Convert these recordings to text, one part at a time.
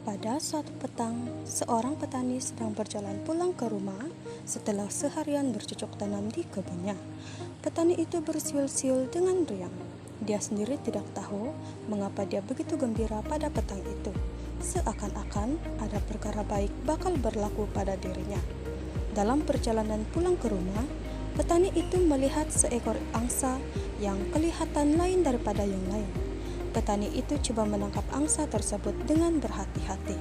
Pada suatu petang, seorang petani sedang berjalan pulang ke rumah setelah seharian bercocok tanam di kebunnya. Petani itu bersiul-siul dengan riang. Dia sendiri tidak tahu mengapa dia begitu gembira pada petang itu. Seakan-akan ada perkara baik bakal berlaku pada dirinya. Dalam perjalanan pulang ke rumah, petani itu melihat seekor angsa yang kelihatan lain daripada yang lain. Petani itu coba menangkap angsa tersebut dengan berhati-hati,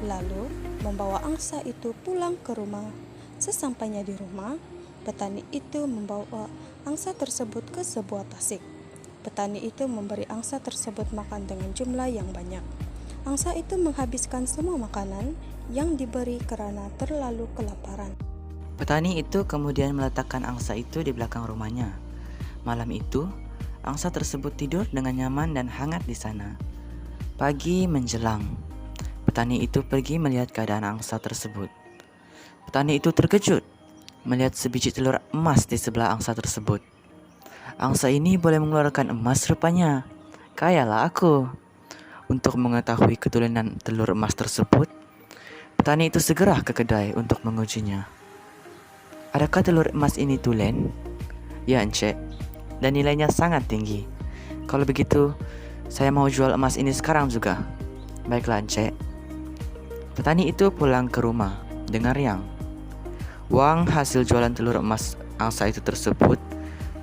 lalu membawa angsa itu pulang ke rumah. Sesampainya di rumah, petani itu membawa angsa tersebut ke sebuah tasik. Petani itu memberi angsa tersebut makan dengan jumlah yang banyak. Angsa itu menghabiskan semua makanan yang diberi karena terlalu kelaparan. Petani itu kemudian meletakkan angsa itu di belakang rumahnya. Malam itu, angsa tersebut tidur dengan nyaman dan hangat di sana. Pagi menjelang, petani itu pergi melihat keadaan angsa tersebut. Petani itu terkejut melihat sebiji telur emas di sebelah angsa tersebut. Angsa ini boleh mengeluarkan emas rupanya. Kayalah aku. Untuk mengetahui ketulenan telur emas tersebut, petani itu segera ke kedai untuk mengujinya. Adakah telur emas ini tulen? Ya, encik. Dan nilainya sangat tinggi. Kalau begitu, saya mau jual emas ini sekarang juga. Baiklah, encik. Petani itu pulang ke rumah dengan riang. Uang hasil jualan telur emas angsa itu tersebut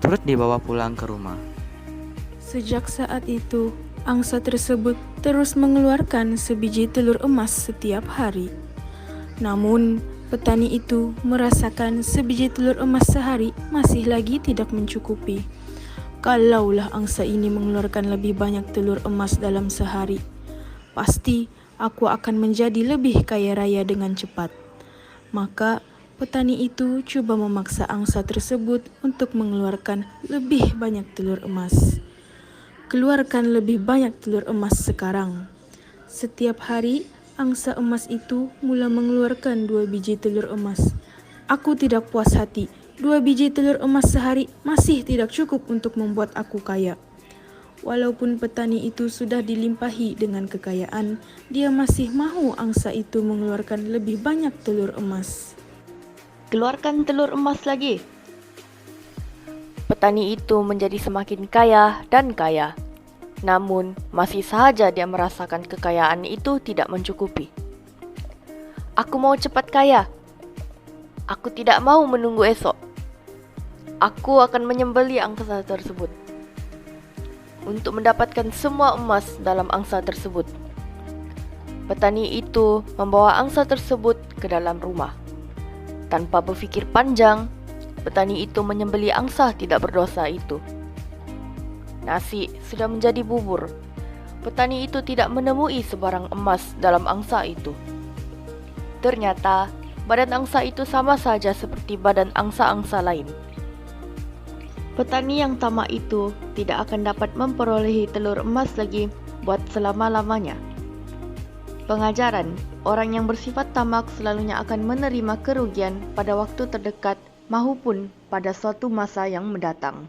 turut dibawa pulang ke rumah. Sejak saat itu, angsa tersebut terus mengeluarkan sebiji telur emas setiap hari. Namun, petani itu merasakan sebiji telur emas sehari masih lagi tidak mencukupi. Kalaulah angsa ini mengeluarkan lebih banyak telur emas dalam sehari, pasti aku akan menjadi lebih kaya raya dengan cepat. Maka, petani itu coba memaksa angsa tersebut untuk mengeluarkan lebih banyak telur emas. Keluarkan lebih banyak telur emas sekarang. Setiap hari, angsa emas itu mula mengeluarkan 2 biji telur emas. Aku tidak puas hati. 2 biji telur emas sehari masih tidak cukup untuk membuat aku kaya. Walaupun petani itu sudah dilimpahi dengan kekayaan, dia masih mahu angsa itu mengeluarkan lebih banyak telur emas. Keluarkan telur emas lagi. Petani itu menjadi semakin kaya dan kaya. Namun, masih saja dia merasakan kekayaan itu tidak mencukupi. Aku mau cepat kaya. Aku tidak mau menunggu esok. Aku akan menyembelih angsa tersebut untuk mendapatkan semua emas dalam angsa tersebut. Petani itu membawa angsa tersebut ke dalam rumah. Tanpa berfikir panjang, petani itu menyembelih angsa tidak berdosa itu. Nasi sudah menjadi bubur. Petani itu tidak menemui sebarang emas dalam angsa itu. Ternyata, badan angsa itu sama saja seperti badan angsa-angsa lain. Petani yang tamak itu tidak akan dapat memperolehi telur emas lagi buat selama-lamanya. Pengajaran, orang yang bersifat tamak selalunya akan menerima kerugian pada waktu terdekat maupun pada suatu masa yang mendatang.